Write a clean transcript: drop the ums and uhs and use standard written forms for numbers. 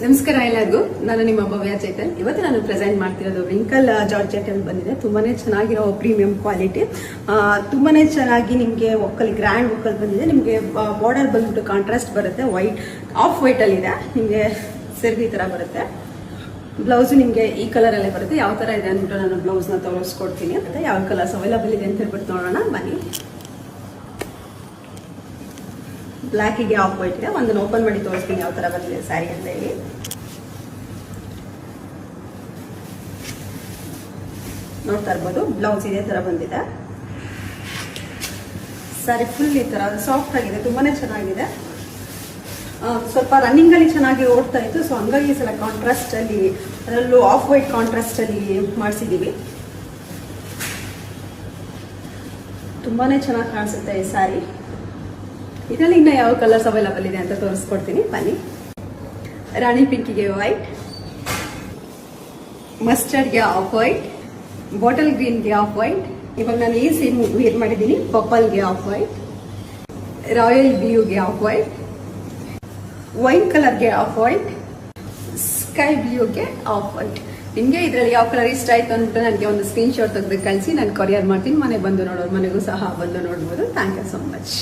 ನಮಸ್ಕಾರ ಎಲ್ಲರಿಗೂ. ನಾನು ನಿಮ್ಮ ಭವ್ಯ ಚೈತನ್. ಇವತ್ತು ನಾನು ಪ್ರೆಸೆಂಟ್ ಮಾಡ್ತಿರೋದು ವಿಂಕಲ್ ಜಾರ್ಜೆಟ್ ಅಲ್ಲಿ ಬಂದಿದೆ. ತುಂಬಾನೇ ಚೆನ್ನಾಗಿರೋ ಪ್ರೀಮಿಯಂ ಕ್ವಾಲಿಟಿ, ತುಂಬಾನೇ ಚೆನ್ನಾಗಿ ನಿಮಗೆ ಒಕ್ಕಲ್ ಗ್ರ್ಯಾಂಡ್ ಒಕ್ಕಲ್ ಬಂದಿದೆ. ನಿಮಗೆ ಬಾರ್ಡರ್ ಬಂದ್ಬಿಟ್ಟು ಕಾಂಟ್ರಾಸ್ಟ್ ಬರುತ್ತೆ, ವೈಟ್ ಆಫ್ ವೈಟ್ ಅಲ್ಲಿ ಇದೆ. ನಿಮಗೆ ಸೆರ್ವಿ ತರ ಬರುತ್ತೆ. ಬ್ಲೌಸ್ ನಿಮಗೆ ಈ ಕಲರ್ ಅಲ್ಲೇ ಬರುತ್ತೆ. ಯಾವ ತರ ಇದೆ ಅಂದ್ಬಿಟ್ಟು ನಾನು ಬ್ಲೌಸ್ ನ ತೋರಿಸ್ಕೊಡ್ತೀನಿ. ಮತ್ತೆ ಯಾವ ಕಲರ್ಸ್ ಅವೈಲಬಲ್ ಇದೆ ಅಂತ ಹೇಳ್ಬಿಟ್ಟು ನೋಡೋಣ ಬನ್ನಿ. ಬ್ಲಾಕ್ ಗೆ ಆಫ್ ವೈಟ್ ಇದೆ. ಒಂದನ್ನು ಓಪನ್ ಮಾಡಿ ತೋರಿಸ್ತೀನಿ ಯಾವ ತರ ಬಂದಿದೆ ಸ್ಯಾರಿ ಅಂತ ಹೇಳಿ. ನೋಡ್ತಾ ಇರ್ಬೋದು, ಬ್ಲೌಸ್ ಇದೇ ತರ ಬಂದಿದೆ. ಸ್ಯಾರಿ ಫುಲ್ ಈ ತರ ಸಾಫ್ಟ್ ಆಗಿದೆ, ತುಂಬಾನೇ ಚೆನ್ನಾಗಿದೆ. ಸ್ವಲ್ಪ ರನ್ನಿಂಗ್ ಅಲ್ಲಿ ಚೆನ್ನಾಗಿ ಓಡ್ತಾ ಇತ್ತು, ಸೊ ಹಂಗಾಗಿ ಸಲ ಕಾಂಟ್ರಾಸ್ಟ್ ಅಲ್ಲಿ, ಅದರಲ್ಲೂ ಆಫ್ ವೈಟ್ ಕಾಂಟ್ರಾಸ್ಟ್ ಅಲ್ಲಿ ಮಾಡಿಸಿದೀವಿ. ತುಂಬಾನೇ ಚೆನ್ನಾಗಿ ಕಾಣಿಸುತ್ತೆ ಈ ಸ್ಯಾರಿ. ಇದರಲ್ಲಿ ಇನ್ನ ಯಾವ ಕಲರ್ಸ್ ಅವೈಲಬಲ್ ಇದೆ ಅಂತ ತೋರಿಸ್ಕೊಡ್ತೀನಿ ಬನ್ನಿ. ರಾಣಿ ಪಿಂಕಿಗೆ ವೈಟ್, ಮಸ್ಟರ್ಡ್ಗೆ ಆಫ್ ವೈಟ್, ಬಾಟಲ್ ಗ್ರೀನ್ಗೆ ಆಫ್ ವೈಟ್. ಇವಾಗ ನಾನು ಈ ಸೇಮ್ ವೇರ್ ಮಾಡಿದ್ದೀನಿ. ಪರ್ಪಲ್ಗೆ ಆಫ್ ವೈಟ್, ರಾಯಲ್ ಬ್ಲೂಗೆ ಆಫ್ ವೈಟ್, ವೈನ್ ಕಲರ್ಗೆ ಆಫ್ ವೈಟ್, ಸ್ಕೈ ಬ್ಲೂಗೆ ಆಫ್ ವೈಟ್. ನಿಮಗೆ ಇದರಲ್ಲಿ ಯಾವ ಕಲರ್ ಇಷ್ಟ ಆಯ್ತು ಅಂದ್ಬಿಟ್ಟು ನನಗೆ ಒಂದು ಸ್ಕ್ರೀನ್ ಶಾಟ್ ತೆಗೆದು ಕಳಿಸಿ, ನಾನು ಕೊರಿಯರ್ ಮಾಡ್ತೀನಿ. ಮನೆ ಬಂದು ನೋಡೋರು ಮನೆಗೂ ಸಹ ಬಂದು ನೋಡ್ಬೋದು. Thank you so much.